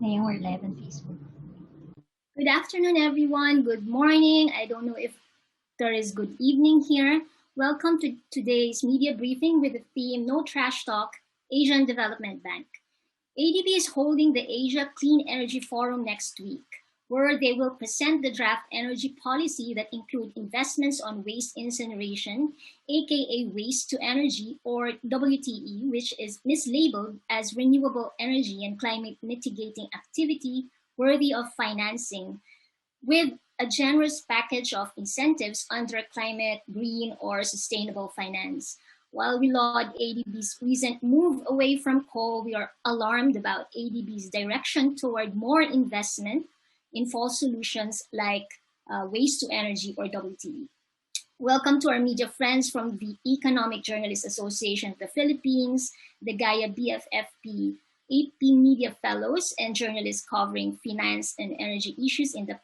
Ngayon we're live on Facebook. Good afternoon, everyone. Good morning. I don't know if there is good evening here. Welcome to today's media briefing with the theme No Trash Talk, Asian Development Bank. ADB is holding the Asia Clean Energy Forum next week, where they will present the draft energy policy that include investments on waste incineration, aka waste to energy, or WTE, which is mislabeled as renewable energy and climate mitigating activity worthy of financing, with a generous package of incentives under climate, green, or sustainable finance. While we laud ADB's recent move away from coal, we are alarmed about ADB's direction toward more investment in false solutions like waste to energy or WTE. Welcome to our media friends from the Economic Journalists Association of the Philippines, the GAIA BFFP, AP Media Fellows, and journalists covering finance and energy issues in the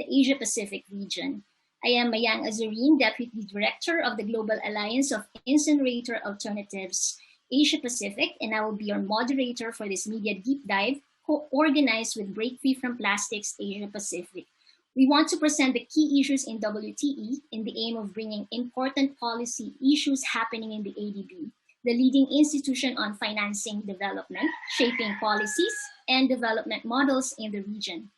Asia Pacific region. I am Mayang Azurin, Deputy Director of the Global Alliance of Incinerator Alternatives Asia Pacific, and I will be your moderator for this media deep dive, co-organized with Break Free from Plastics Asia Pacific. We want to present the key issues in WTE in the aim of bringing important policy issues happening in the ADB, the leading institution on financing development, shaping policies, and development models in the region.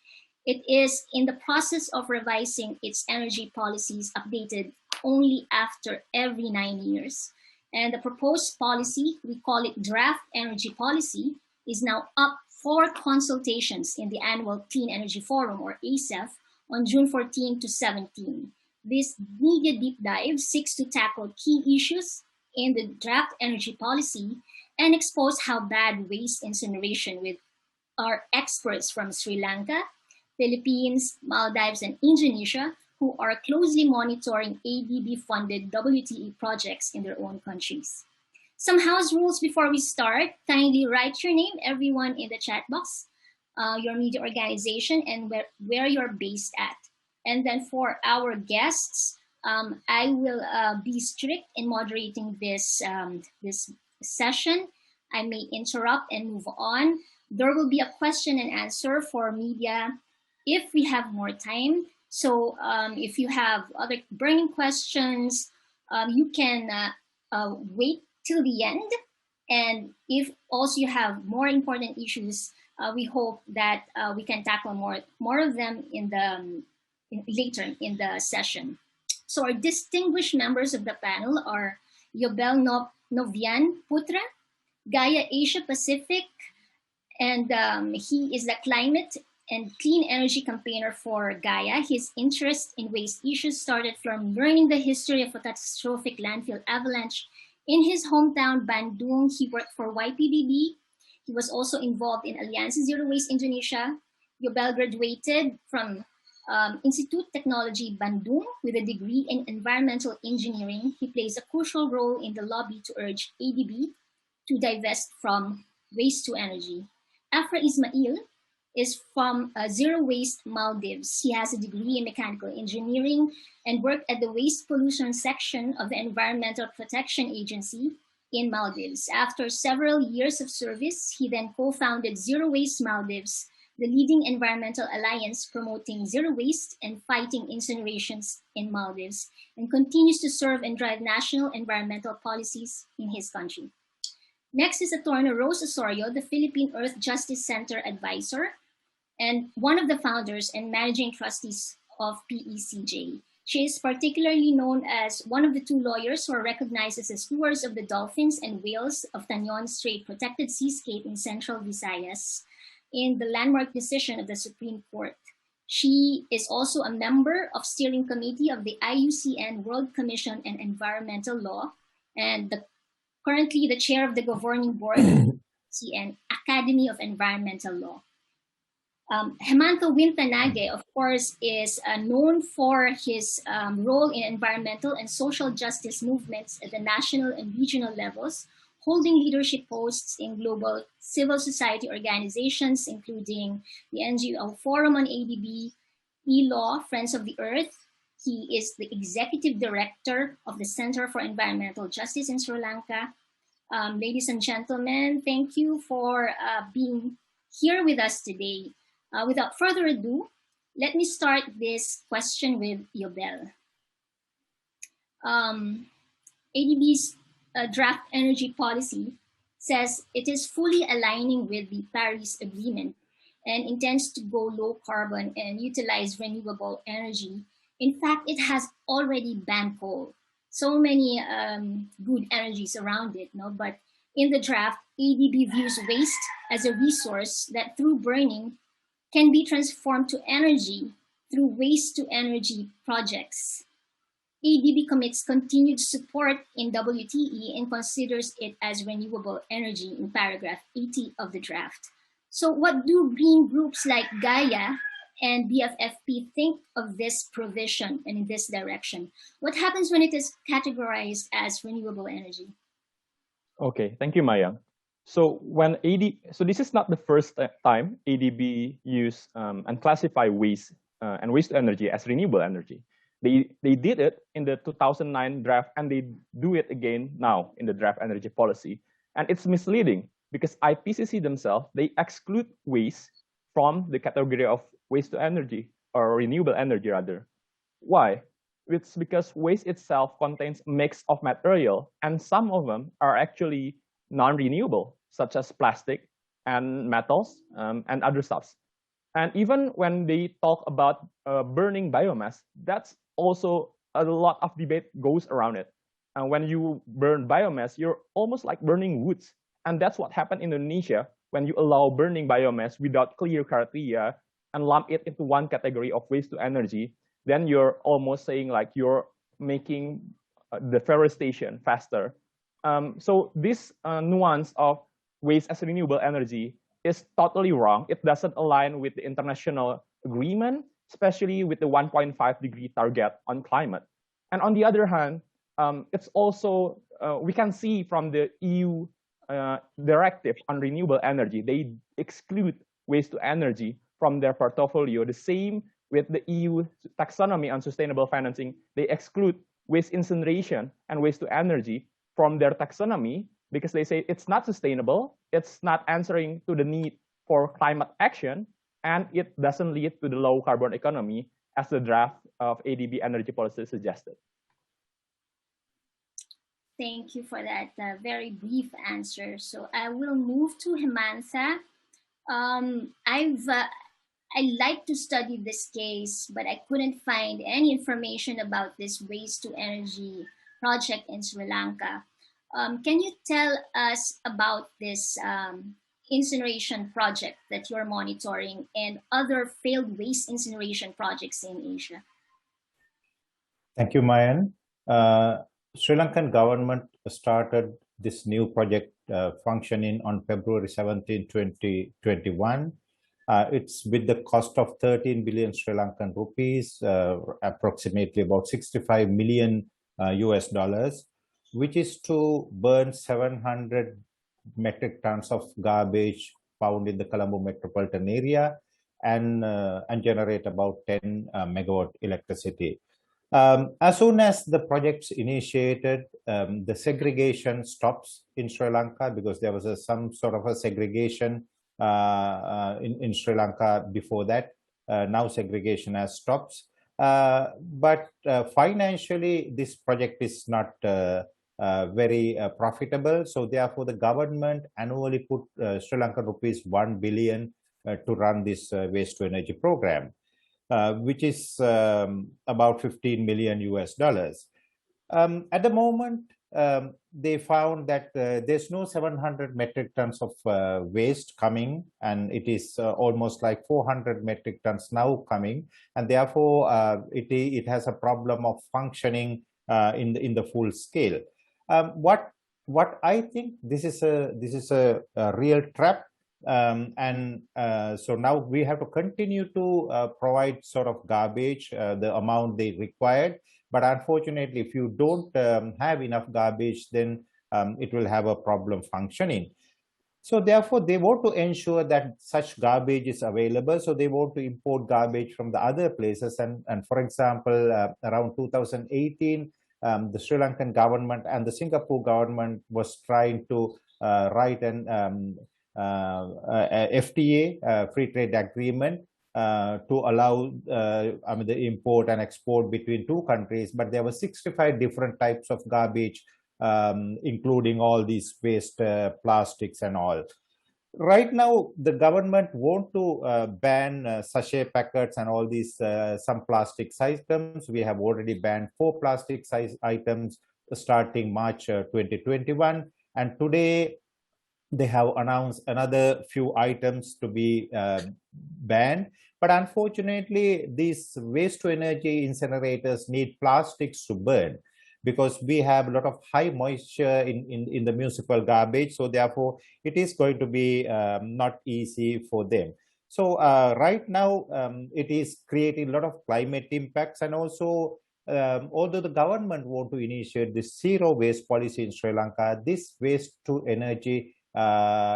It is in the process of revising its energy policies, updated only after every 9 years. And the proposed policy, we call it Draft Energy Policy, is now up for consultations in the annual Clean Energy Forum, or ACEF, on June 14 to 17. This media deep dive seeks to tackle key issues in the draft energy policy and expose how bad waste incineration with our experts from Sri Lanka, Philippines, Maldives, and Indonesia, who are closely monitoring ADB-funded WTE projects in their own countries. Some house rules before we start. Kindly write your name, everyone, in the chat box, your media organization, and where you're based at. And then for our guests, I will be strict in moderating this session. I may interrupt and move on. There will be a question and answer for media if we have more time. So if you have other burning questions, you can wait till the end. And if also you have more important issues, we hope that we can tackle more of them later in the session. So our distinguished members of the panel are Yobel Novian Putra, GAIA Asia Pacific, and he is the climate and clean energy campaigner for GAIA. His interest in waste issues started from learning the history of a catastrophic landfill avalanche in his hometown, Bandung. He worked for YPBB. He was also involved in Alliance Zero Waste Indonesia. Yobel graduated from Institute Technology Bandung with a degree in environmental engineering. He plays a crucial role in the lobby to urge ADB to divest from waste to energy. Afrah Ismail is from Zero Waste Maldives. He has a degree in mechanical engineering and worked at the waste pollution section of the Environmental Protection Agency in Maldives. After several years of service, he then co-founded Zero Waste Maldives, the leading environmental alliance promoting zero waste and fighting incinerations in Maldives, and continues to serve and drive national environmental policies in his country. Next is Attorney Rose Osorio, the Philippine Earth Justice Center advisor, and one of the founders and managing trustees of PECJ. She is particularly known as one of the two lawyers who are recognized as the stewards of the dolphins and whales of Tanyon Strait Protected Seascape in Central Visayas in the landmark decision of the Supreme Court. She is also a member of steering committee of the IUCN World Commission on Environmental Law and currently the chair of the governing board of the IUCN Academy of Environmental Law. Hemantha Withanage, of course, is known for his role in environmental and social justice movements at the national and regional levels, holding leadership posts in global civil society organizations, including the NGO Forum on ADB, E-Law, Friends of the Earth. He is the executive director of the Center for Environmental Justice in Sri Lanka. Ladies and gentlemen, thank you for being here with us today. Without further ado, let me start this question with Yobel. ADB's draft energy policy says it is fully aligning with the Paris Agreement and intends to go low carbon and utilize renewable energy. In fact, it has already banned coal. So many good energies around it, no? But in the draft, ADB views waste as a resource that through burning can be transformed to energy through waste to energy projects. ADB commits continued support in WTE and considers it as renewable energy in paragraph 80 of the draft. So what do green groups like GAIA and BFFP think of this provision and in this direction? What happens when it is categorized as renewable energy? Okay, thank you, Maya. So this is not the first time ADB use and classify waste and waste energy as renewable energy. They did it in the 2009 draft, and they do it again now in the draft energy policy. And it's misleading because IPCC themselves, they exclude waste from the category of waste to energy, or renewable energy rather. Why? It's because waste itself contains a mix of material, and some of them are actually non-renewable, such as plastic and metals and other stuffs. And even when they talk about burning biomass, that's also a lot of debate goes around it. And when you burn biomass, you're almost like burning woods. And that's what happened in Indonesia when you allow burning biomass without clear criteria and lump it into one category of waste to energy. Then you're almost saying like you're making deforestation faster. So this nuance of waste as renewable energy is totally wrong. It doesn't align with the international agreement, especially with the 1.5 degree target on climate. And on the other hand, it's also, we can see from the EU directive on renewable energy, they exclude waste to energy from their portfolio. The same with the EU taxonomy on sustainable financing, they exclude waste incineration and waste to energy from their taxonomy because they say it's not sustainable, it's not answering to the need for climate action, and it doesn't lead to the low carbon economy as the draft of ADB energy policy suggested. Thank you for that very brief answer. So I will move to Hemantha. I like to study this case, but I couldn't find any information about this waste to energy project in Sri Lanka. Can you tell us about this incineration project that you're monitoring and other failed waste incineration projects in Asia? Thank you, Mayan. Sri Lankan government started this new project functioning on February 17, 2021. It's with the cost of 13 billion Sri Lankan rupees, approximately about 65 million US dollars, which is to burn 700 metric tons of garbage found in the Colombo metropolitan area and generate about 10 megawatt electricity. As soon as the project's initiated, the segregation stops in Sri Lanka because there was some sort of a segregation in Sri Lanka before that. Now segregation has stopped. But financially, this project is not very profitable. So therefore, the government annually put Sri Lankan rupees 1 billion to run this waste to energy program, which is about 15 million US dollars. At the moment, they found that there's no 700 metric tons of waste coming, and it is almost like 400 metric tons now coming, and therefore it has a problem of functioning in the full scale. What I think this is a real trap. So now we have to continue to provide sort of garbage, the amount they required. But unfortunately, if you don't have enough garbage, then it will have a problem functioning. So therefore, they want to ensure that such garbage is available. So they want to import garbage from the other places. And for example, around 2018, the Sri Lankan government and the Singapore government was trying to write an FTA, free trade agreement, to allow the import and export between two countries, but there were 65 different types of garbage, including all these waste plastics and all. Right now, the government want to ban sachet packets and all these some plastic items. We have already banned 4 plastic size items starting March 2021, and today they have announced another few items to be banned. But unfortunately, these waste to energy incinerators need plastics to burn, because we have a lot of high moisture in the municipal garbage. So therefore, it is going to be not easy for them. So right now, it is creating a lot of climate impacts. And also, although the government want to initiate this zero waste policy in Sri Lanka, this waste to energy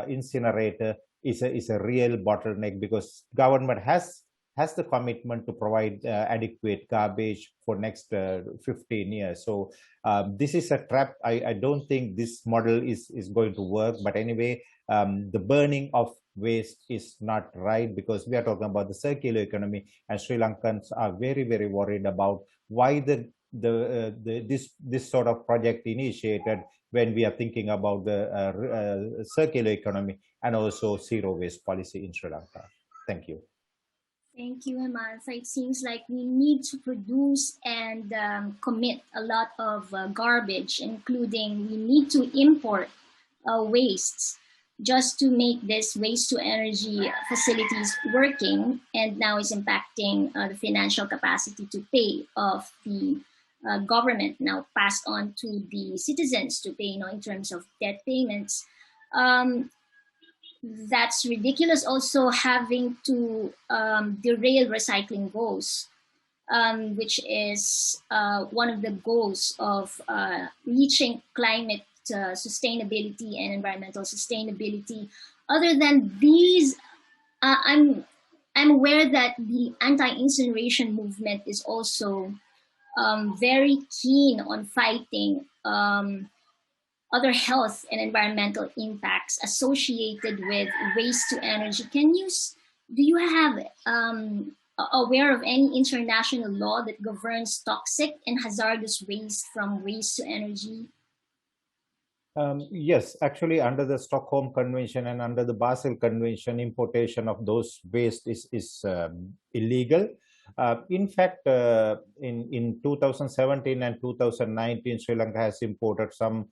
incinerator is a real bottleneck, because government has the commitment to provide adequate garbage for next 15 years. So this is a trap. I don't think this model is going to work. But anyway, the burning of waste is not right, because we are talking about the circular economy, and Sri Lankans are very, very worried about why this sort of project initiated, when we are thinking about the circular economy and also zero waste policy in Sri Lanka. Thank you. Thank you, Hemantha. It seems like we need to produce and commit a lot of garbage, including we need to import wastes just to make this waste to energy facilities working, and now is impacting the financial capacity to pay of the government, now passed on to the citizens to pay, in terms of debt payments. That's ridiculous. Also having to derail recycling goals, which is one of the goals of reaching climate sustainability and environmental sustainability. Other than these, I'm aware that the anti-incineration movement is also very keen on fighting other health and environmental impacts associated with waste to energy. Do you have aware of any international law that governs toxic and hazardous waste from waste to energy? Yes, actually, under the Stockholm Convention and under the Basel Convention, importation of those waste is illegal. In fact, in 2017 and 2019, Sri Lanka has imported some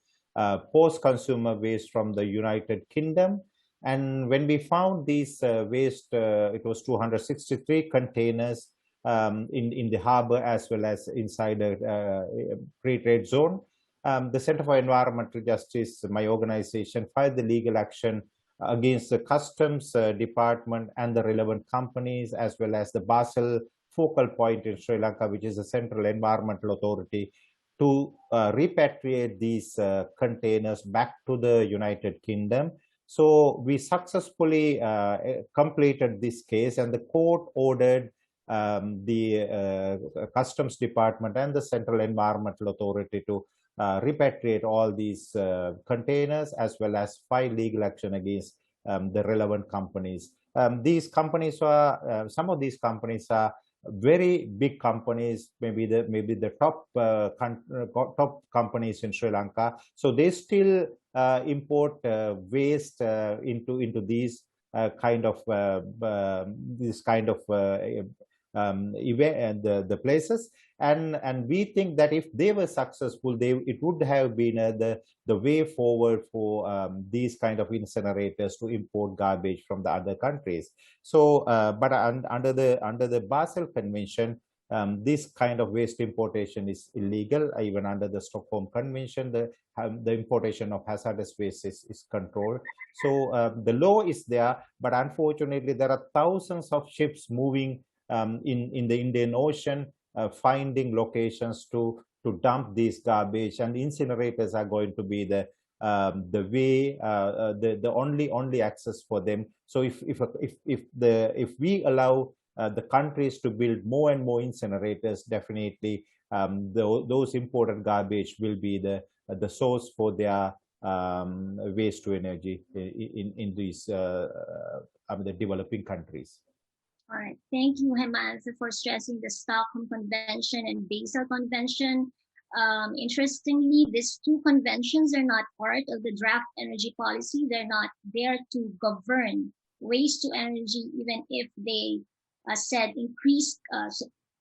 post-consumer waste from the United Kingdom. And when we found these waste, it was 263 containers in the harbor as well as inside the free trade zone. The Center for Environmental Justice, my organization, filed the legal action against the Customs Department and the relevant companies, as well as the Basel Focal Point in Sri Lanka, which is the Central Environmental Authority, to repatriate these containers back to the United Kingdom. So we successfully completed this case, and the court ordered the Customs Department and the Central Environmental Authority to repatriate all these containers, as well as file legal action against the relevant companies. These companies are some of these companies are very big companies, maybe the top top companies in Sri Lanka. So they still import waste into these kind of event the places. And we think that if they were successful, it would have been the way forward for these kind of incinerators to import garbage from the other countries. So, but under the Basel Convention, this kind of waste importation is illegal. Even under the Stockholm Convention, the importation of hazardous waste is controlled. So the law is there, but unfortunately, there are thousands of ships moving in the Indian Ocean, finding locations to dump this garbage, and incinerators are going to be the way, the only access for them. So if we allow the countries to build more and more incinerators, definitely those imported garbage will be the source for their waste to energy in these the developing countries. All right. Thank you, Hemantha, for stressing the Stockholm Convention and Basel Convention. Interestingly, these two conventions are not part of the draft energy policy. They're not there to govern waste to energy, even if they said increased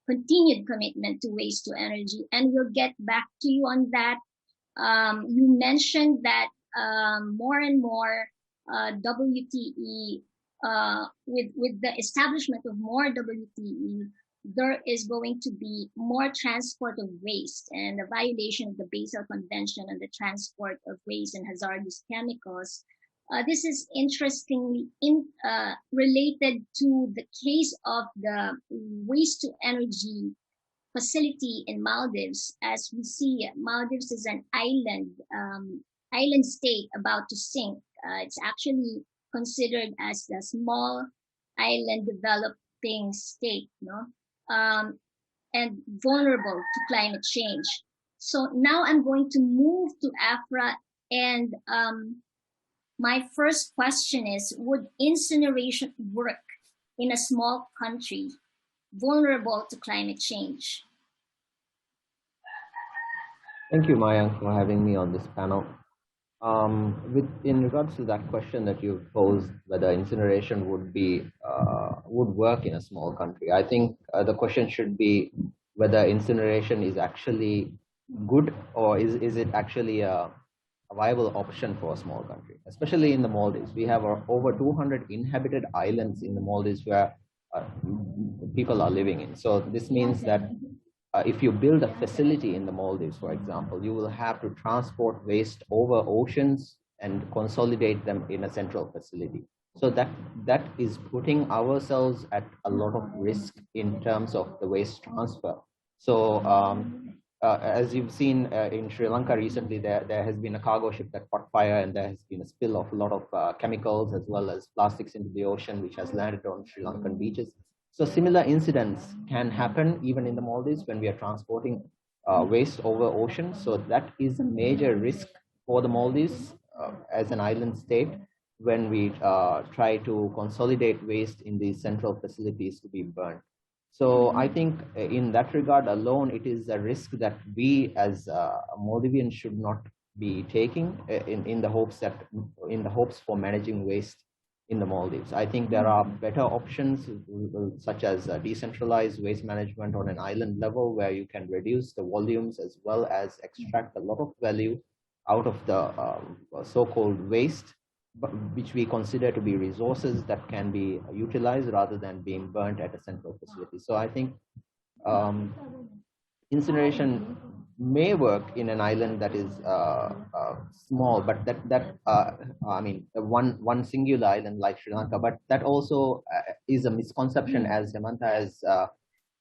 continued commitment to waste to energy. And we'll get back to you on that. You mentioned that more and more WTE, with the establishment of more WTE, there is going to be more transport of waste and the violation of the Basel Convention on the transport of waste and hazardous chemicals. This is interestingly related to the case of the waste to energy facility in Maldives. As we see, Maldives is an island state about to sink. It's actually considered as a small island developing state, and vulnerable to climate change. So now I'm going to move to Afrah, and my first question is, would incineration work in a small country vulnerable to climate change? Thank you, Mayank, for having me on this panel. In regards to that question that you posed, whether incineration would work in a small country, I think the question should be whether incineration is actually good, or is it actually a viable option for a small country, especially in the Maldives. We have over 200 inhabited islands in the Maldives where people are living in. So this means that if you build a facility in the Maldives, for example, you will have to transport waste over oceans and consolidate them in a central facility. So that is putting ourselves at a lot of risk in terms of the waste transfer. So as you've seen in Sri Lanka recently, there has been a cargo ship that caught fire, and there has been a spill of a lot of chemicals as well as plastics into the ocean, which has landed on Sri Lankan beaches. So similar incidents can happen even in the Maldives when we are transporting waste over ocean. So that is a major risk for the Maldives as an island state when we try to consolidate waste in these central facilities to be burned. So I think in that regard alone, it is a risk that we as Maldivians should not be taking in the hopes for managing waste in the Maldives. I think there are better options such as decentralized waste management on an island level, where you can reduce the volumes as well as extract a lot of value out of the so-called waste, which we consider to be resources that can be utilized rather than being burnt at a central facility. So I think incineration may work in an island that is small, but I mean one singular island like Sri Lanka. But that also is a misconception, as Hemantha has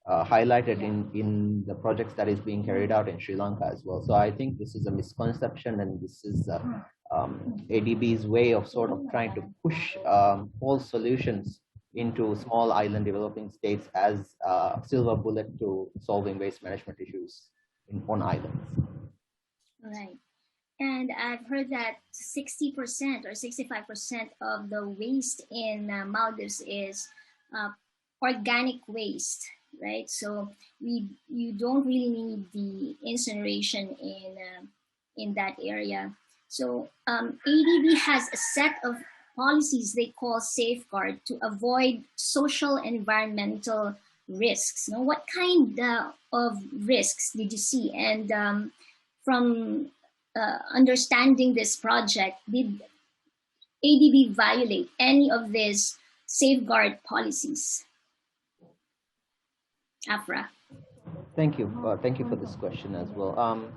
highlighted in the projects that is being carried out in Sri Lanka as well. So I think this is a misconception, and this is ADB's way of sort of trying to push false solutions into small island developing states as a silver bullet to solving waste management issues on islands. Right. And I've heard that 60% or 65% of the waste in Maldives is organic waste, right? So you don't really need the incineration in that area. So ADB has a set of policies they call safeguard to avoid social and environmental risks. Now, what kind of risks did you see? And from understanding this project, did ADB violate any of these safeguard policies? Afrah. Thank you. Thank you for this question as well.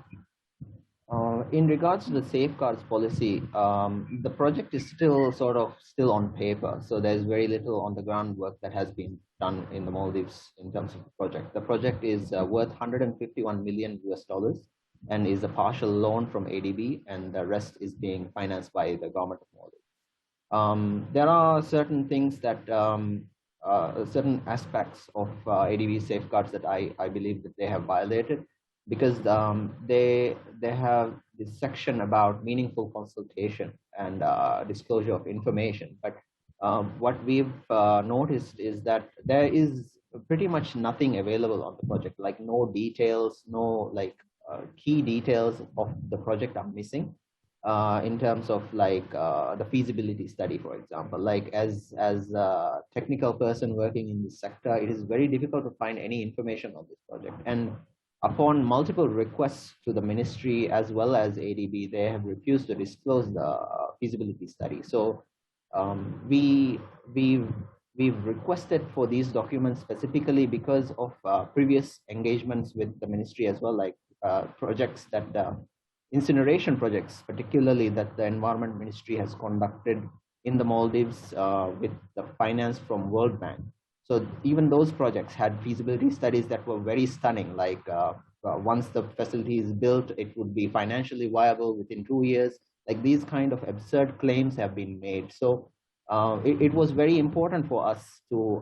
In regards to the safeguards policy, the project is still on paper. So there's very little on the ground work that has been done in the Maldives in terms of the project. The project is worth $151 million and is a partial loan from ADB, and the rest is being financed by the government of Maldives. There are certain things that, certain aspects of ADB safeguards that I believe that they have violated, because they have this section about meaningful consultation and disclosure of information. But what we've noticed is that there is pretty much nothing available on the project, like no details, no like key details of the project are missing. In terms of like the feasibility study, for example, like as a technical person working in this sector, it is very difficult to find any information on this project. And upon multiple requests to the ministry as well as ADB, they have refused to disclose the feasibility study. So we've requested for these documents specifically because of previous engagements with the ministry as well, like projects that incineration projects, particularly that the Environment Ministry has conducted in the Maldives with the finance from World Bank. So even those projects had feasibility studies that were very stunning, like once the facility is built, it would be financially viable within 2 years. Like these kind of absurd claims have been made. So it was very important for us to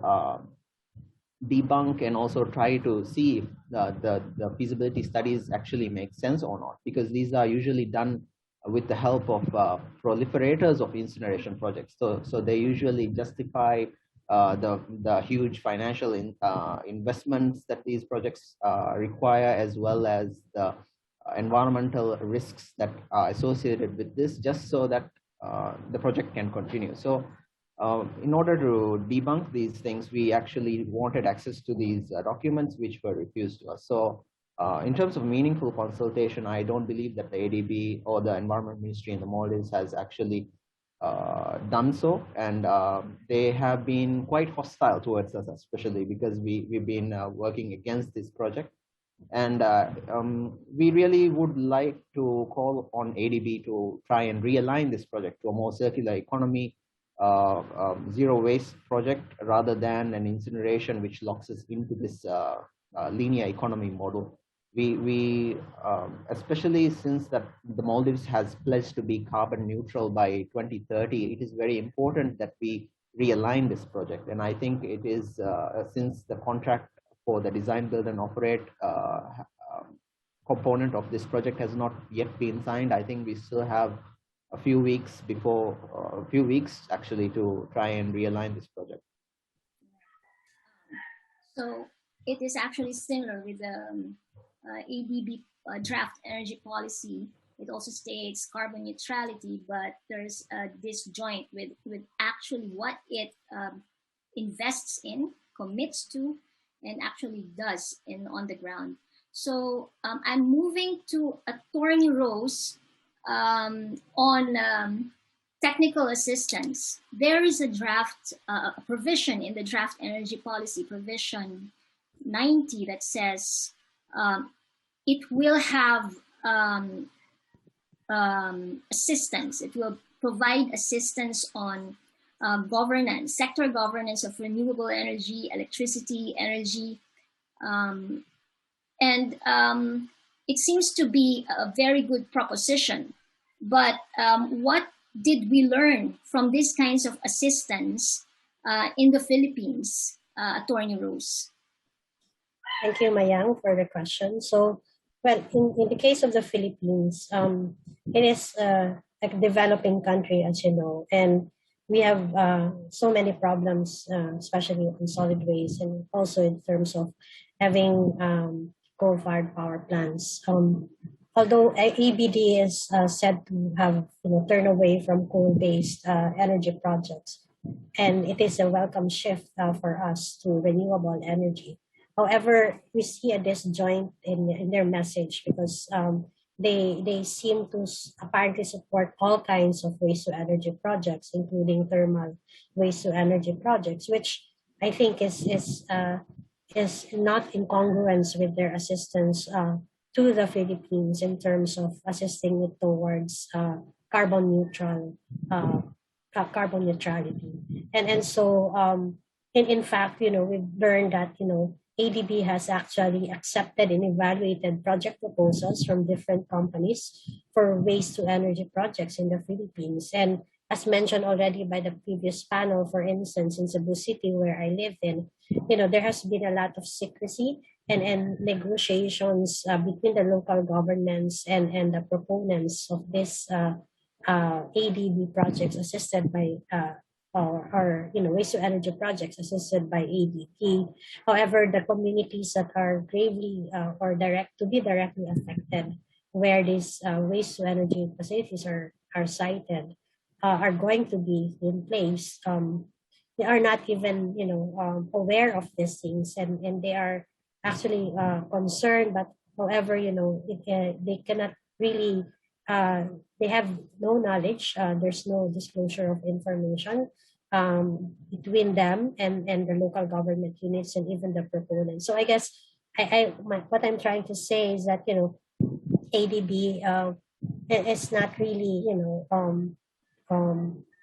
debunk and also try to see if the feasibility studies actually make sense or not, because these are usually done with the help of proliferators of incineration projects. So they usually justify the huge financial investments that these projects require, as well as the environmental risks that are associated with this, just so that the project can continue. So in order to debunk these things, we actually wanted access to these documents, which were refused to us. So in terms of meaningful consultation, I don't believe that the ADB or the Environment Ministry in the Maldives has actually done so. And they have been quite hostile towards us, especially because we've been working against this project. And we really would like to call on ADB to try and realign this project to a more circular economy, zero waste project, rather than an incineration which locks us into this linear economy model. We especially since that the Maldives has pledged to be carbon neutral by 2030, it is very important that we realign this project. And I think it is since the contract for the design, build and operate component of this project has not yet been signed, I think we still have a few weeks actually to try and realign this project. So it is actually similar with the ADB draft energy policy. It also states carbon neutrality, but there's a disjoint with actually what it invests in, commits to, and actually does on the ground. So I'm moving to Attorney Rose on technical assistance. There is a draft, a provision in the draft energy policy, provision 90, that says it will have assistance. It will provide assistance on governance, sector governance of renewable energy, electricity, energy. And it seems to be a very good proposition. But what did we learn from these kinds of assistance in the Philippines, Attorney Rose? Thank you, Mayang, for the question. So, well, in the case of the Philippines, it is a developing country, as you know, and we have so many problems, especially in solid waste, and also in terms of having coal-fired power plants. Although ABD is said to have turned away from coal-based energy projects, and it is a welcome shift for us to renewable energy. However, we see a disjoint in their message, because they seem to apparently support all kinds of waste to energy projects, including thermal waste to energy projects, which I think is not in congruence with their assistance to the Philippines in terms of assisting it towards carbon neutrality. And so in fact, we've learned that ADB has actually accepted and evaluated project proposals from different companies for waste to energy projects in the Philippines. And as mentioned already by the previous panel, for instance, in Cebu City, where I live in, there has been a lot of secrecy and negotiations between the local governments and the proponents of this ADB projects assisted by or waste to energy projects assisted by ADB. However, the communities that are gravely or to be directly affected, where these waste to energy facilities are sited, are going to be in place. They are not even aware of these things, and they are actually concerned. But however, they cannot really. They have no knowledge. There's no disclosure of information between them and the local government units and even the proponents. So I guess what I'm trying to say is that ADB is not really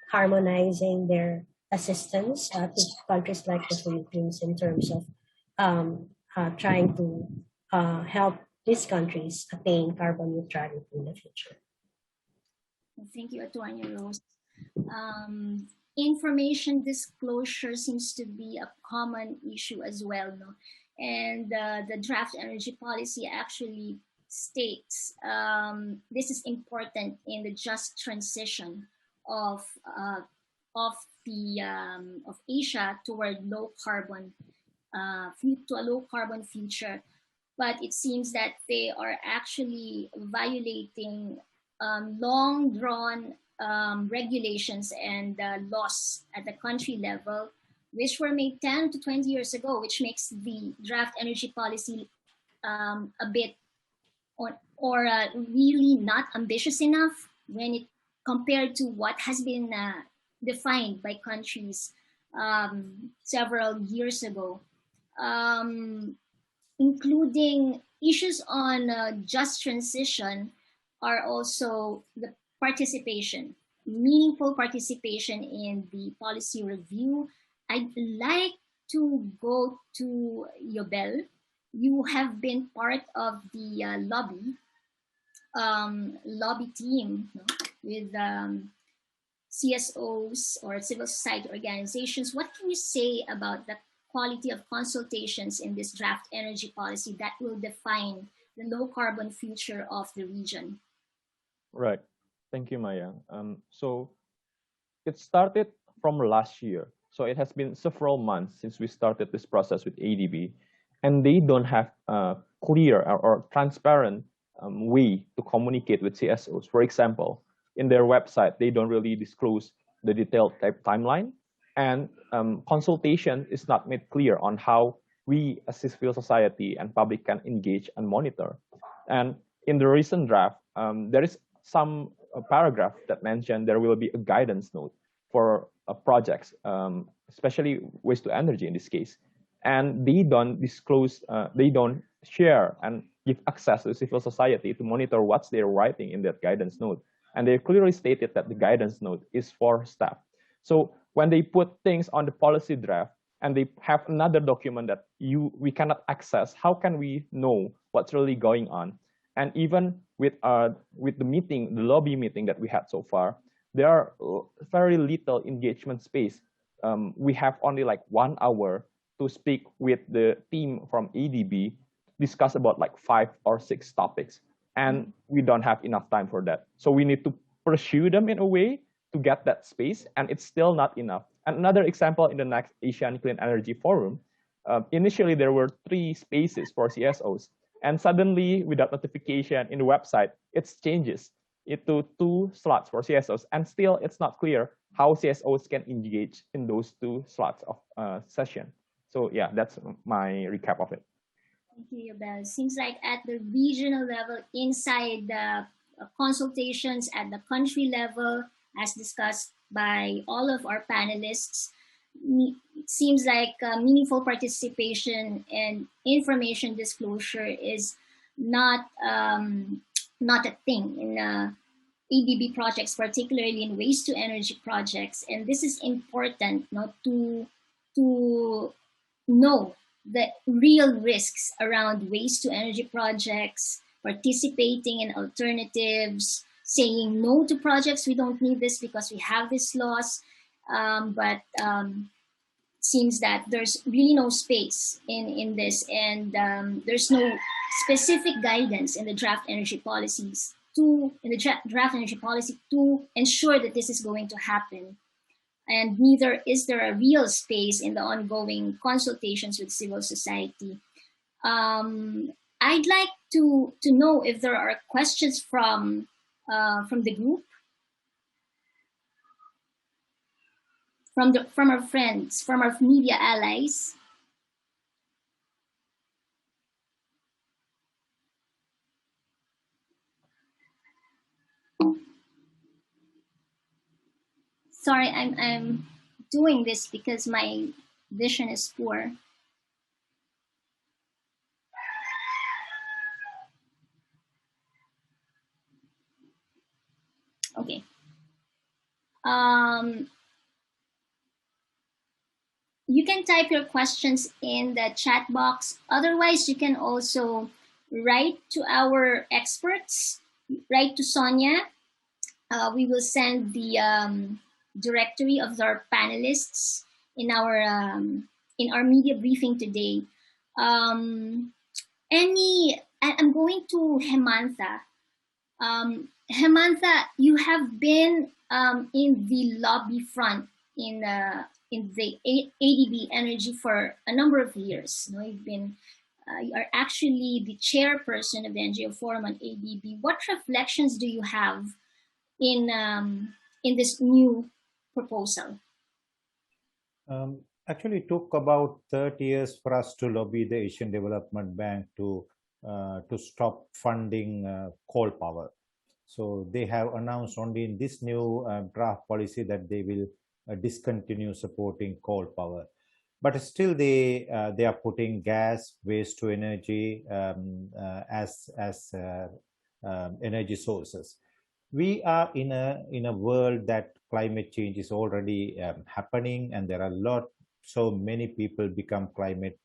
harmonizing their assistance to countries like the Philippines in terms of trying to help these countries attain carbon neutrality in the future. Thank you, Attorney Rose. Information disclosure seems to be a common issue as well, no? And the draft energy policy actually states this is important in the just transition of Asia toward low carbon to a low carbon future. But it seems that they are actually violating long drawn regulations and laws at the country level, which were made 10 to 20 years ago, which makes the draft energy policy a bit really not ambitious enough when it compared to what has been defined by countries several years ago, including issues on just transition are also the participation, meaningful participation in the policy review. I'd like to go to Yobel. You have been part of the lobby team, no, with CSOs or civil society organizations. What can you say about the quality of consultations in this draft energy policy that will define the low carbon future of the region? Right. Thank you, Maya. So it started from last year. So it has been several months since we started this process with ADB, and they don't have a clear or transparent way to communicate with CSOs. For example, in their website, they don't really disclose the detailed timeline, and consultation is not made clear on how we as civil society and public can engage and monitor. And in the recent draft, there is some paragraph that mentioned there will be a guidance note for projects, especially waste to energy in this case. And they don't disclose, they don't share and give access to civil society to monitor what they're writing in that guidance note. And they clearly stated that the guidance note is for staff. So when they put things on the policy draft and they have another document that we cannot access, how can we know what's really going on? And even with the meeting, the lobby meeting that we had so far, there are very little engagement space. We have only like 1 hour to speak with the team from ADB, discuss about like 5 or 6 topics. And we don't have enough time for that. So we need to pursue them in a way to get that space, and it's still not enough. And another example, in the next Asian Clean Energy Forum, initially there were 3 spaces for CSOs, and suddenly without notification in the website, it changes into 2 slots for CSOs, and still it's not clear how CSOs can engage in those 2 slots of session. So yeah, that's my recap of it. Thank you, Yobel. Seems like at the regional level, inside the consultations at the country level, as discussed by all of our panelists, it seems like meaningful participation and information disclosure is not a thing in ADB projects, particularly in waste to energy projects. And this is important, to know the real risks around waste to energy projects, participating in alternatives, saying no to projects. We don't need this because we have this laws. But seems that there's really no space in this, and there's no specific guidance in the draft energy policies draft energy policy to ensure that this is going to happen. And neither is there a real space in the ongoing consultations with civil society. I'd like to know if there are questions from the group, from our friends, from our media allies. Sorry, I'm doing this because my vision is poor. Okay. You can type your questions in the chat box. Otherwise, you can also write to our experts, write to Sonia. We will send the directory of our panelists in our media briefing today. I'm going to Hemantha. Hemantha, you have been in the lobby front in the ADB energy for a number of years. You've been you are actually the chairperson of the NGO Forum on ADB. What reflections do you have in this new proposal? Actually, it took about 30 years for us to lobby the Asian Development Bank to stop funding coal power. So they have announced only in this new draft policy that they will discontinue supporting coal power. But still, they are putting gas, waste to energy as energy sources. We are in a world that climate change is already happening, and there are so many people become climate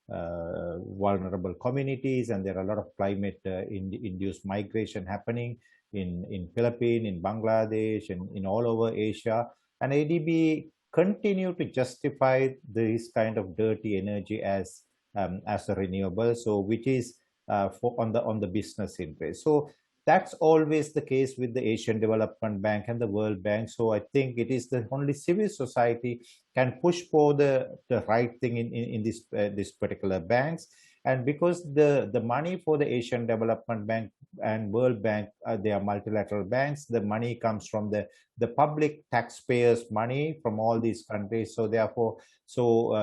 vulnerable communities, and there are a lot of climate induced migration happening in Philippines, in Bangladesh, and in all over Asia. And ADB continue to justify this kind of dirty energy as a renewable, so which is on the business interest. So that's always the case with the Asian Development Bank and the World Bank. So I think it is the only civil society can push for the right thing in this particular banks. And because the money for the Asian Development Bank and World Bank, they are multilateral banks, the money comes from the public taxpayers' money from all these countries. So therefore,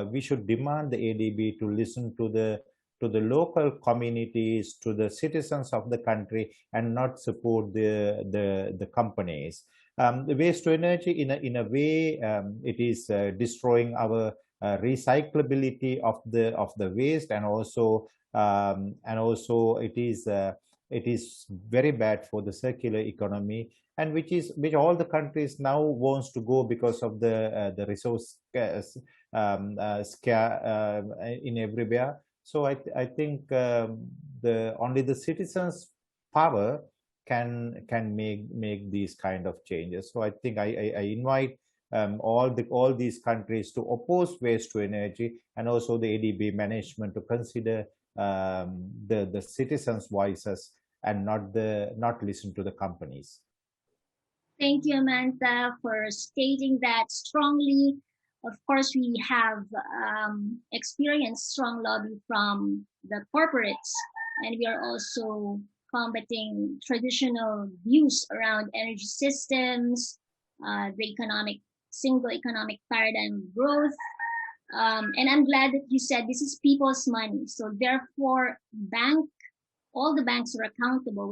we should demand the ADB to listen to the local communities, to the citizens of the country, and not support the companies. The waste to energy, in a way, it is destroying our recyclability of the waste, and also it is very bad for the circular economy, and which all the countries now wants to go because of the resource scare in everywhere. So I think only the citizens' power can make these kind of changes. So I think I invite all these countries to oppose waste to energy, and also the ADB management to consider the citizens' voices and not listen to the companies. Thank you, Hemantha, for stating that strongly. Of course, we have experienced strong lobby from the corporates, and we are also combating traditional views around energy systems, the single economic paradigm growth. And I'm glad that you said this is people's money. So therefore, all the banks are accountable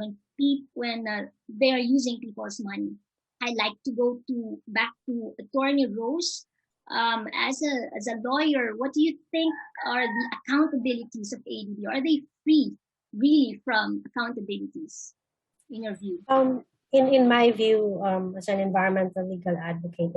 when they are using people's money. I'd like to go back to Attorney Rose. As a lawyer, what do you think are the accountabilities of ADB? Are they free, really, from accountabilities, in your view? In my view, as an environmental legal advocate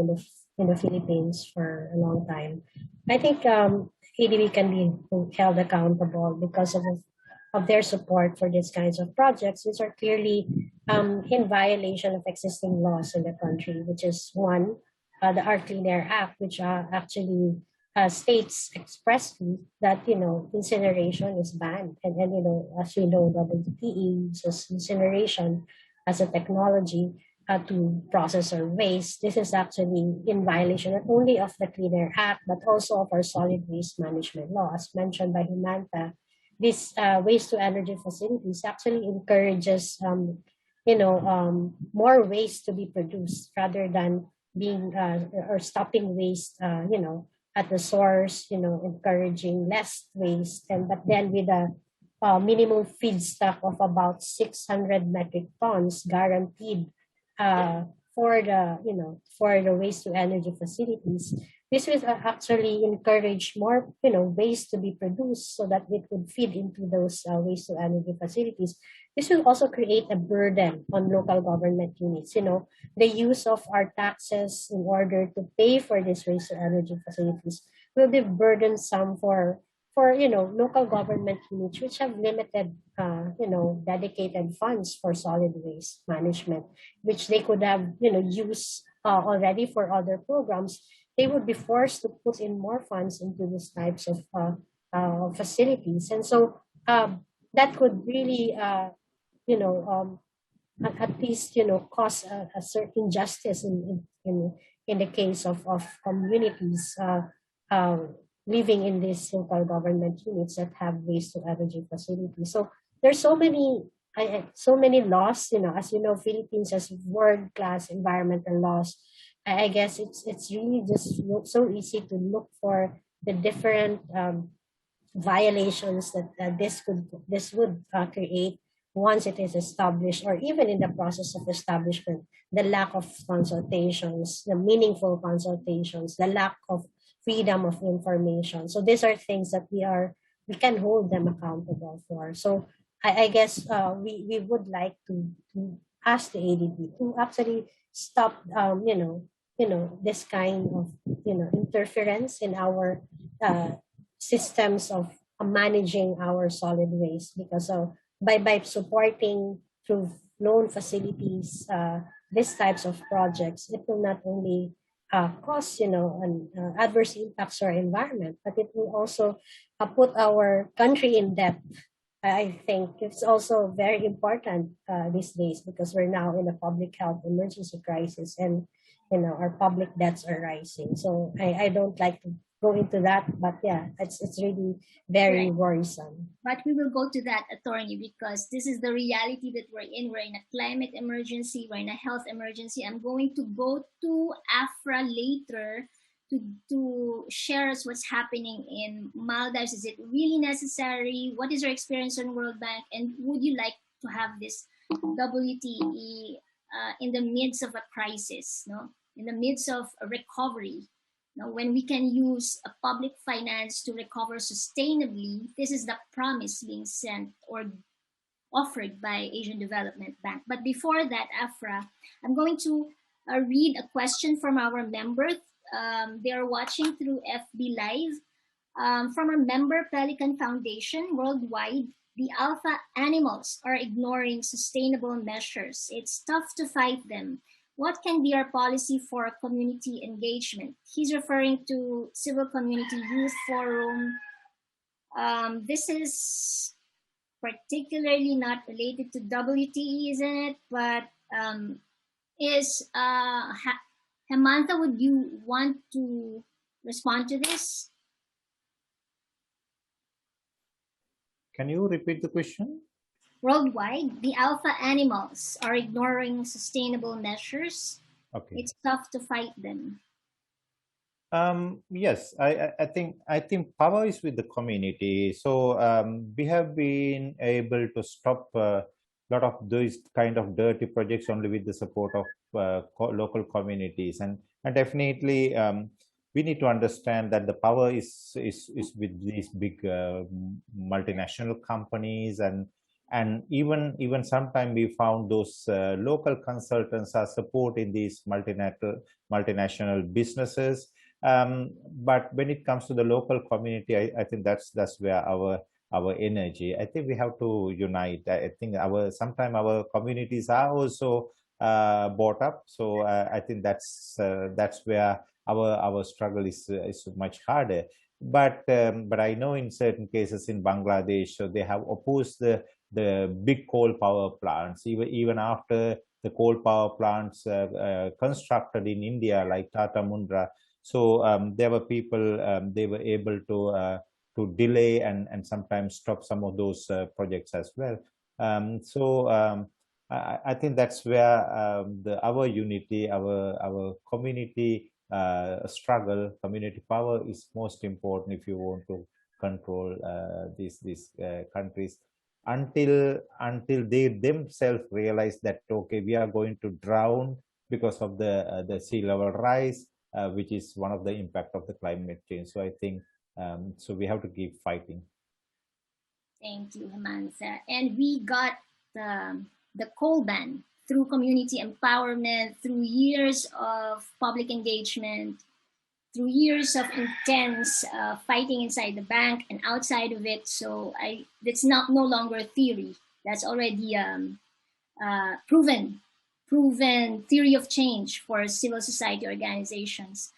in the Philippines for a long time, I think ADB can be held accountable because of their support for these kinds of projects, which are clearly in violation of existing laws in the country, which is one, the Our Clean Air Act, which actually states expressly that incineration is banned, and as we know, WTE uses incineration as a technology to process our waste. This is actually in violation not only of the Clean Air Act but also of our solid waste management law. As mentioned by Hemantha, this waste to energy facilities actually encourages more waste to be produced rather than being or stopping waste at the source, encouraging less waste. And but then with a minimum feedstock of about 600 metric tons guaranteed uh, for the waste to energy facilities, this will actually encourage more waste to be produced so that it would feed into those waste to energy facilities. This will also create a burden on local government units. The use of our taxes in order to pay for these waste to energy facilities will be burdensome for local government units which have limited dedicated funds for solid waste management, which they could have used already for other programs. They would be forced to put in more funds into these types of facilities, and so that could really you know at least cause a certain justice in the case of communities living in these local government units that have waste to energy facilities. So there's so many laws. As you know, Philippines has world class environmental laws. I guess it's really just so easy to look for the different violations that this would create once it is established, or even in the process of establishment. The lack of consultations, the meaningful consultations, the lack of freedom of information. So these are things that we can hold them accountable for. So I guess we would like to ask the ADB to actually stop this kind of interference in our systems of managing our solid waste, because by supporting through loan facilities these types of projects, it will not only cause an adverse impacts to our environment, but it will also put our country in debt. I think it's also very important these days because we're now in a public health emergency crisis, and our public debts are rising. So I don't like to go into that, but yeah, it's really very worrisome. But we will go to that, attorney, because this is the reality that we're in. We're in a climate emergency, we're in a health emergency. I'm going to go to Afrah later to share us what's happening in Maldives. Is it really necessary? What is your experience on World Bank? And would you like to have this WTE in the midst of a crisis, in the midst of a recovery? When we can use a public finance to recover sustainably, this is the promise being sent or offered by Asian Development Bank. But before that, Afrah, I'm going to read a question from our member. They are watching through FB Live. From our member, Pelican Foundation, worldwide, the alpha animals are ignoring sustainable measures. It's tough to fight them. What can be our policy for community engagement? He's referring to Civil Community Youth Forum. This is particularly not related to WTE, isn't it? But Hemantha, would you want to respond to this? Can you repeat the question? Worldwide, the alpha animals are ignoring sustainable measures. Okay. It's tough to fight them. Yes, I think power is with the community. So we have been able to stop a lot of those kind of dirty projects only with the support of local communities, and definitely we need to understand that the power is with these big multinational companies, and even sometimes we found those local consultants are supporting these multinational businesses. But when it comes to the local community, I think that's where our energy. I think we have to unite. I think sometimes our communities are also bought up. So I think that's where our struggle is much harder. But I know in certain cases in Bangladesh, so they have opposed the big coal power plants, even after the coal power plants constructed in India, like Tata Mundra. So there were people, they were able to delay and sometimes stop some of those projects as well. I think that's where our unity, our community struggle, community power is most important if you want to control these countries until they themselves realize that, okay, we are going to drown because of the sea level rise, which is one of the impact of the climate change. So I think so we have to keep fighting. Thank you, Hemantha. And we got the coal ban through community empowerment, through years of public engagement, through years of intense fighting inside the bank and outside of it. So that's no longer a theory. That's already proven theory of change for civil society organizations.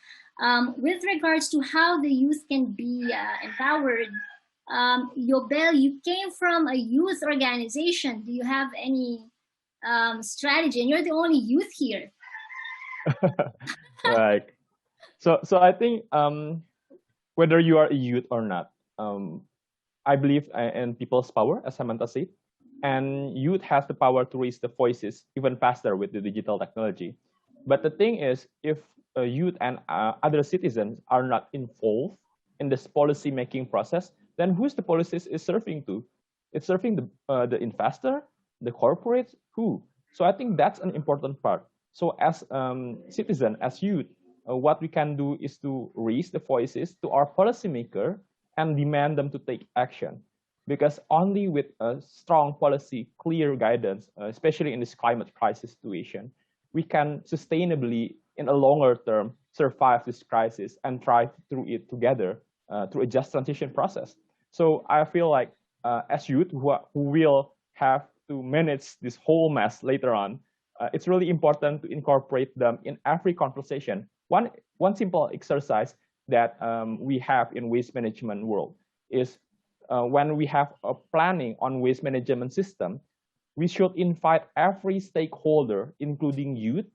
With regards to how the youth can be empowered, Yobel, you came from a youth organization. Do you have any strategy? And you're the only youth here. Right. So I think whether you are a youth or not, I believe in people's power, as Hemantha said, and youth has the power to raise the voices even faster with the digital technology. But the thing is, if youth and other citizens are not involved in this policy making process, then who's the policies is serving to? It's serving the investor, the corporate, who? So I think that's an important part. So as citizen, as youth, what we can do is to raise the voices to our policymaker and demand them to take action. Because only with a strong policy, clear guidance, especially in this climate crisis situation, we can sustainably, in a longer term, survive this crisis and thrive through it together through a just transition process. So I feel like as youth who will have to manage this whole mess later on, it's really important to incorporate them in every conversation. One simple exercise that we have in waste management world is when we have a planning on waste management system, we should invite every stakeholder, including youth,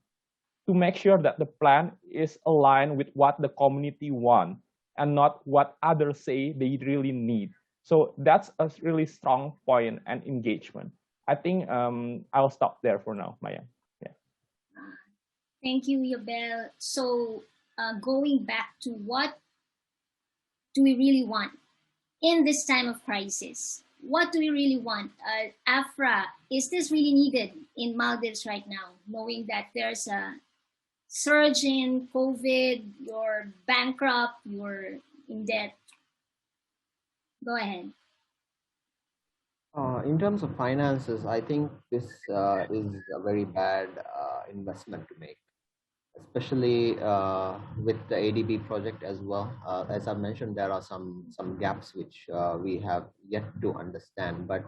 to make sure that the plan is aligned with what the community want and not what others say they really need. So that's a really strong point and engagement. I think I'll stop there for now, Maya. Yeah. Thank you, Yobel. So going back to what do we really want in this time of crisis? What do we really want? Afrah, is this really needed in Maldives right now, knowing that there's a surge in COVID, you're bankrupt, you're in debt? Go ahead. In terms of finances, I think this is a very bad investment to make, especially with the ADB project as well. As I mentioned, there are some gaps which we have yet to understand, but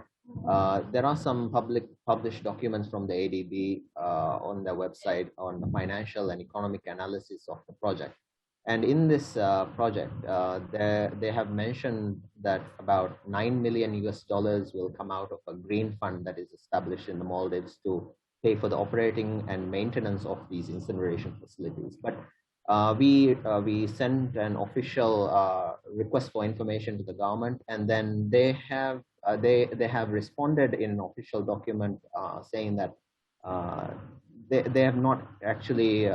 there are some published documents from the ADB on their website on the financial and economic analysis of the project. And in this project, they have mentioned that about $9 million will come out of a green fund that is established in the Maldives to pay for the operating and maintenance of these incineration facilities. But we sent an official request for information to the government, and then they have responded in an official document saying that they have not actually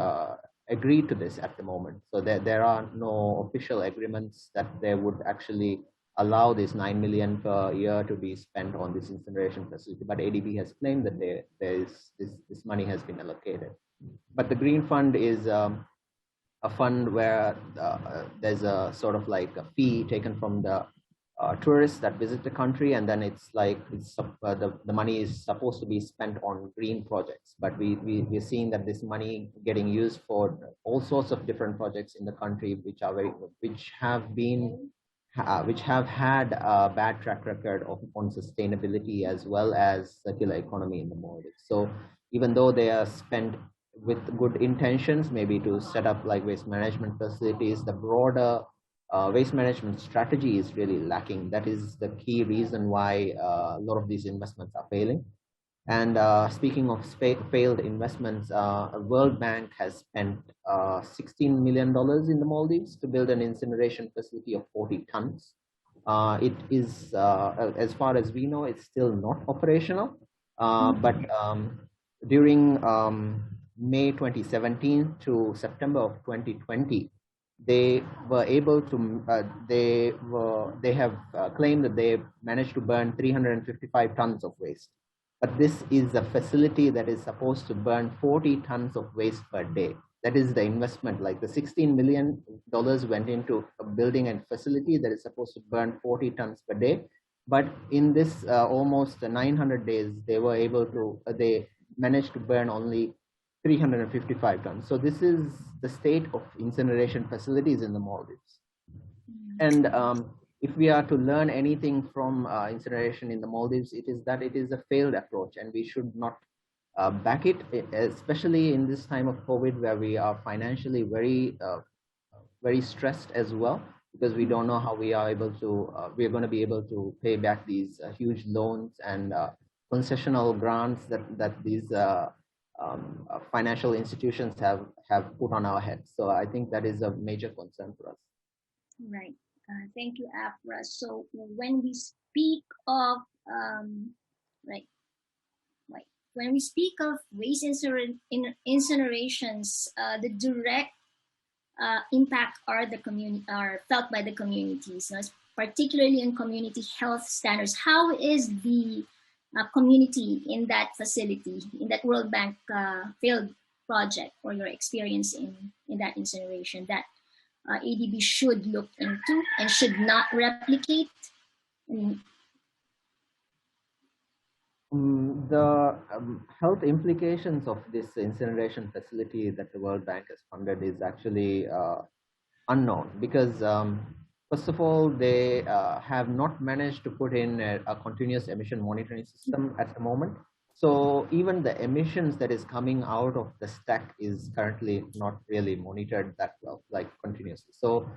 agreed to this at the moment. So there are no official agreements that they would actually allow this 9 million per year to be spent on this incineration facility. But ADB has claimed that this money has been allocated. But the Green Fund is a fund where there's a sort of like a fee taken from the tourists that visit the country, and then it's like the money is supposed to be spent on green projects. But we're seeing that this money getting used for all sorts of different projects in the country, which have had a bad track record on sustainability as well as circular economy in the Maldives. So even though they are spent with good intentions, maybe to set up like waste management facilities, the broader waste management strategy is really lacking. That is the key reason why a lot of these investments are failing. And speaking of failed investments, World Bank has spent $16 million in the Maldives to build an incineration facility of 40 tons. It is, as far as we know, it's still not operational. But during May 2017 to September of 2020, they were able to, they have claimed that they managed to burn 355 tons of waste. But this is a facility that is supposed to burn 40 tons of waste per day. That is the investment. Like the $16 million went into building a facility that is supposed to burn 40 tons per day. But in this almost 900 days, they were able to, they managed to burn only 355 tons. So this is the state of incineration facilities in the Maldives. And if we are to learn anything from incineration in the Maldives, it is that it is a failed approach, and we should not back it, especially in this time of COVID, where we are financially very stressed as well, because we don't know how we are able to, we are going to be able to pay back these huge loans and concessional grants that these financial institutions have put on our heads. So I think that is a major concern for us. Right. Thank you, Afrah. So when we speak of when we speak of waste incinerations, the direct impact are felt by the communities, particularly in community health standards. How is the community in that facility, in that World Bank failed project, or your experience in that incineration that ADB should look into and should not replicate? The health implications of this incineration facility that the World Bank has funded is actually unknown, because first of all, they have not managed to put in a continuous emission monitoring system at the moment. So even the emissions that is coming out of the stack is currently not really monitored that well, like continuously. So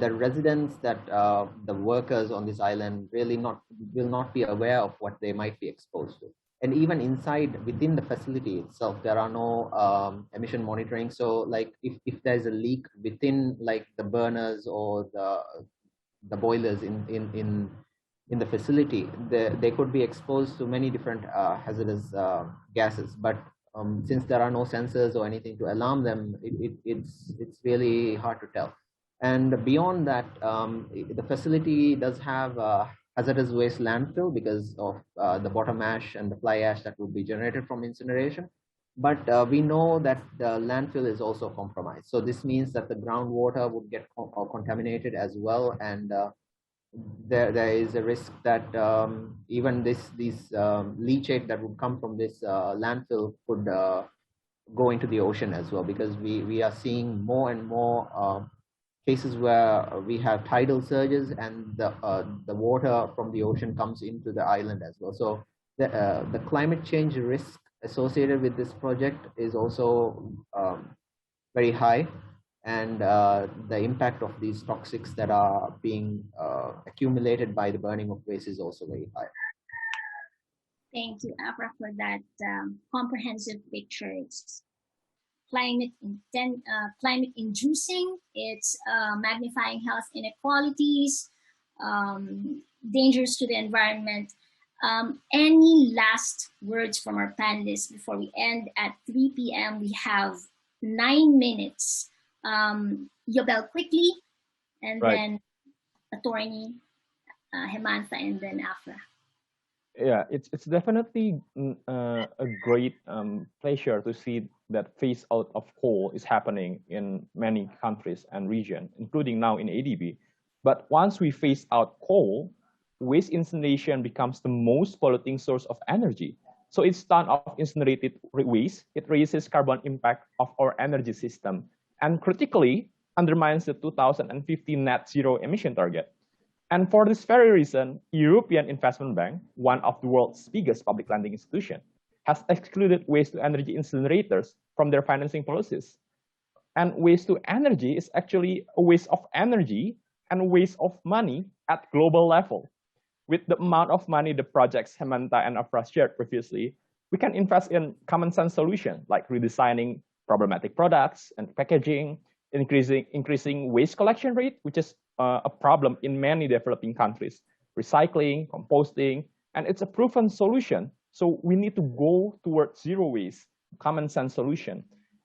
the residents, that the workers on this island really will not be aware of what they might be exposed to. And even inside, within the facility itself, there are no emission monitoring. So like if there's a leak within like the burners or the boilers in the facility, they could be exposed to many different hazardous gases. But since there are no sensors or anything to alarm them, it's really hard to tell. And beyond that, the facility does have a hazardous waste landfill because of the bottom ash and the fly ash that would be generated from incineration. But we know that the landfill is also compromised. So this means that the groundwater would get contaminated as well. And there is a risk that even this leachate that would come from this landfill could go into the ocean as well, because we are seeing more and more cases where we have tidal surges and the water from the ocean comes into the island as well. So the climate change risk associated with this project is also very high, and the impact of these toxics that are being accumulated by the burning of waste is also very high. Thank you, Afrah, for that comprehensive picture. It's climate inducing, it's magnifying health inequalities, dangers to the environment. Any last words from our panelists before we end at 3 p.m.? We have 9 minutes. Yobel, quickly, and then attorney Hemantha, and then Afrah. Yeah, it's definitely a great pleasure to see that phase out of coal is happening in many countries and regions, including now in ADB. But once we phase out coal, waste incineration becomes the most polluting source of energy. So each ton of incinerated waste, it raises carbon impact of our energy system, and critically undermines the 2050 net zero emission target. And for this very reason, European Investment Bank, one of the world's biggest public lending institutions, has excluded waste-to-energy incinerators from their financing policies. And waste to energy is actually a waste of energy and a waste of money at global level. With the amount of money the projects Hemantha and Afrah shared previously, we can invest in common sense solutions like redesigning problematic products and packaging, increasing waste collection rate, which is a problem in many developing countries, recycling, composting, and it's a proven solution. So we need to go towards zero waste, common sense solution.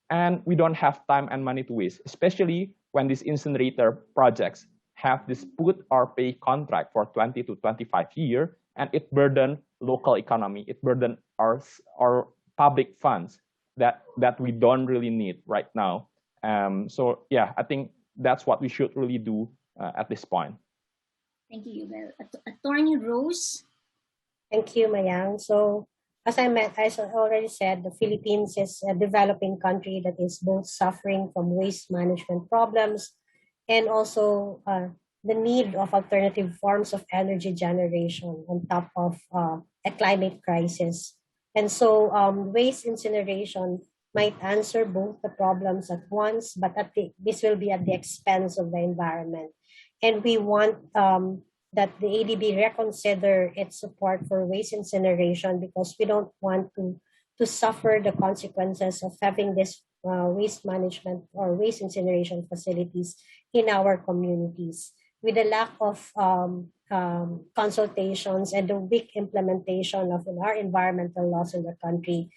And we don't have time and money to waste, especially when these incinerator projects have this put or pay contract for 20 to 25 years, and it burden local economy, it burden our public funds that we don't really need right now. So yeah, I think that's what we should really do at this point. Thank you, Yobel. Attorney Rose. Thank you, Mayang. So as I already said, the Philippines is a developing country that is both suffering from waste management problems and also the need of alternative forms of energy generation on top of a climate crisis. And so waste incineration might answer both the problems at once, but this will be at the expense of the environment. And we want that the ADB reconsider its support for waste incineration because we don't want to suffer the consequences of having this waste management or waste incineration facilities in our communities. With the lack of consultations and the weak implementation of our environmental laws in the country,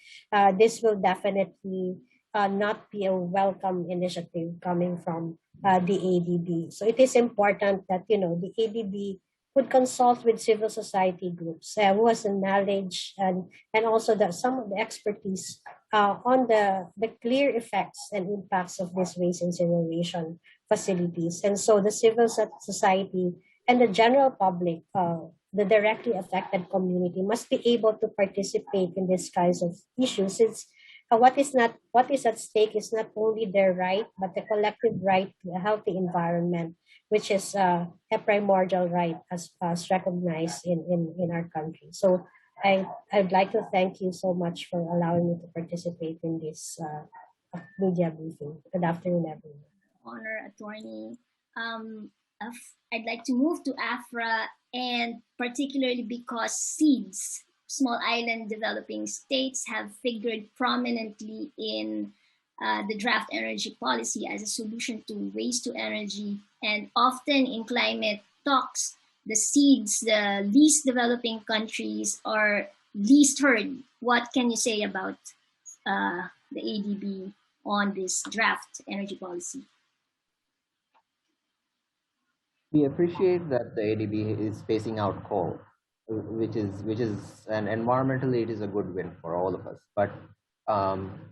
this will definitely not be a welcome initiative coming from the ADB. So it is important that the ADB would consult with civil society groups who has the knowledge and also some of the expertise on the clear effects and impacts of this waste incineration facilities. And so the civil society and the general public, the directly affected community, must be able to participate in these kinds of issues. Since what is at stake is not only their right, but the collective right to a healthy environment, which is a primordial right as recognized in our country. So I'd like to thank you so much for allowing me to participate in this media briefing. Good afternoon, everyone. Honor, Attorney. I'd like to move to Afrah, and particularly because seeds, small island developing states, have figured prominently in the draft energy policy as a solution to waste to energy, and often in climate talks, the seeds, the least developing countries, are least heard. What can you say about the ADB on this draft energy policy? We appreciate that the ADB is phasing out coal, which is and environmentally it is a good win for all of us. But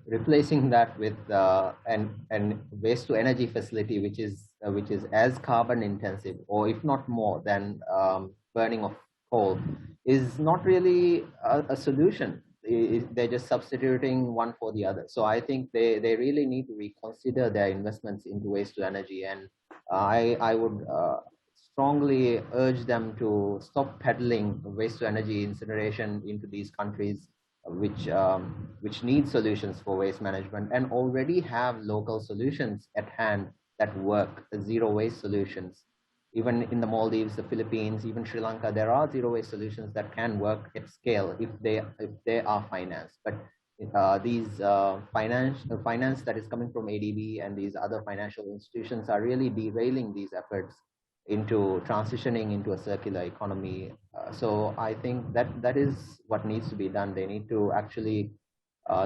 replacing that with an waste to energy facility, which is as carbon intensive, or if not more than burning of coal, is not really a solution. They're just substituting one for the other. So I think they really need to reconsider their investments into waste to energy, and I would strongly urge them to stop peddling waste to energy incineration into these countries which need solutions for waste management and already have local solutions at hand that work, zero waste solutions. Even in the Maldives, the Philippines, even Sri Lanka, there are zero waste solutions that can work at scale if they are financed. But these finance that is coming from ADB and these other financial institutions are really derailing these efforts into transitioning into a circular economy. So I think that is what needs to be done. They need to actually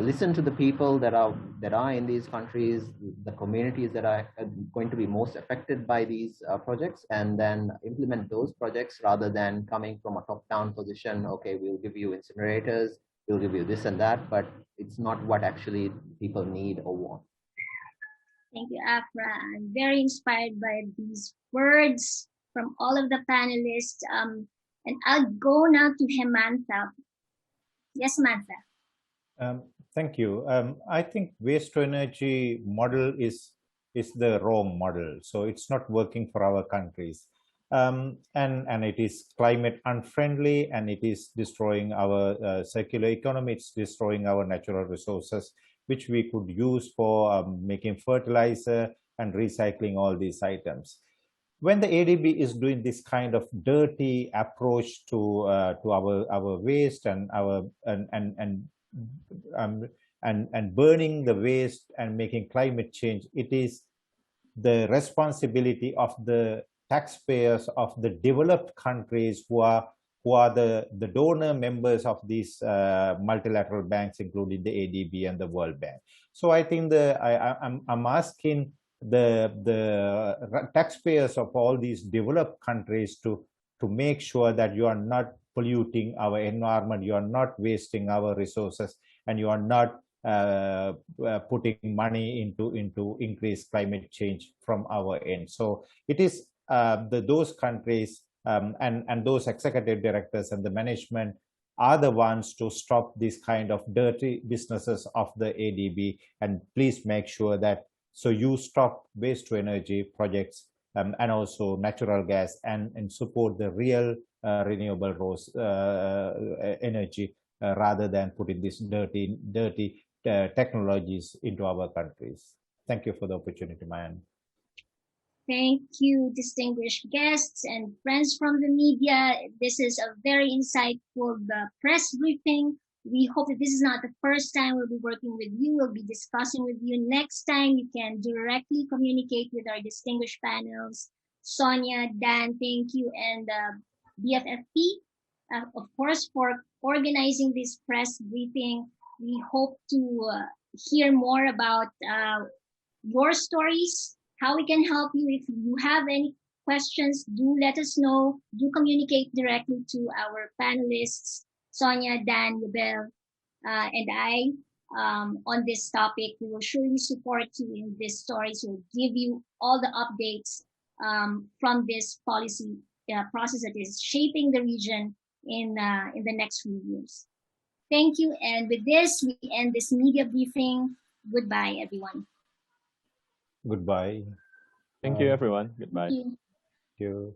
listen to the people that are in these countries, the communities that are going to be most affected by these projects, and then implement those projects rather than coming from a top-down position. Okay, we'll give you incinerators, we'll give you this and that, but it's not what actually people need or want. Thank you, Afrah. I'm very inspired by these words from all of the panelists. And I'll go now to Hemantha. Yes, Hemantha. Thank you. I think waste to energy model is the wrong model. So it's not working for our countries. And it is climate unfriendly, and it is destroying our circular economy. It's destroying our natural resources. which we could use for making fertilizer and recycling all these items. When the ADB is doing this kind of dirty approach to our waste and burning the waste and making climate change, it is the responsibility of the taxpayers of the developed countries who are the donor members of these multilateral banks, including the ADB and the World Bank. So I think I'm asking the taxpayers of all these developed countries to make sure that you are not polluting our environment, you are not wasting our resources, and you are not putting money into increased climate change from our end. So it is those countries and those executive directors and the management are the ones to stop this kind of dirty businesses of the ADB, and please make sure that you stop waste to energy projects and also natural gas and support the real renewable energy rather than putting these dirty technologies into our countries. Thank you for the opportunity, Mayan. Thank you, distinguished guests and friends from the media. This is a very insightful press briefing. We hope that this is not the first time we'll be working with you. We'll be discussing with you. Next time, you can directly communicate with our distinguished panels. Sonia, Dan, thank you, and BFFP, of course, for organizing this press briefing. We hope to hear more about your stories, how we can help you. If you have any questions, do let us know. Do communicate directly to our panelists, Sonia, Dan, Yobel, and I, on this topic. We will surely support you in this story. So we'll give you all the updates from this policy process that is shaping the region in the next few years. Thank you. And with this, we end this media briefing. Goodbye, everyone. Goodbye. Thank you, everyone. Goodbye. Thank you. Thank you.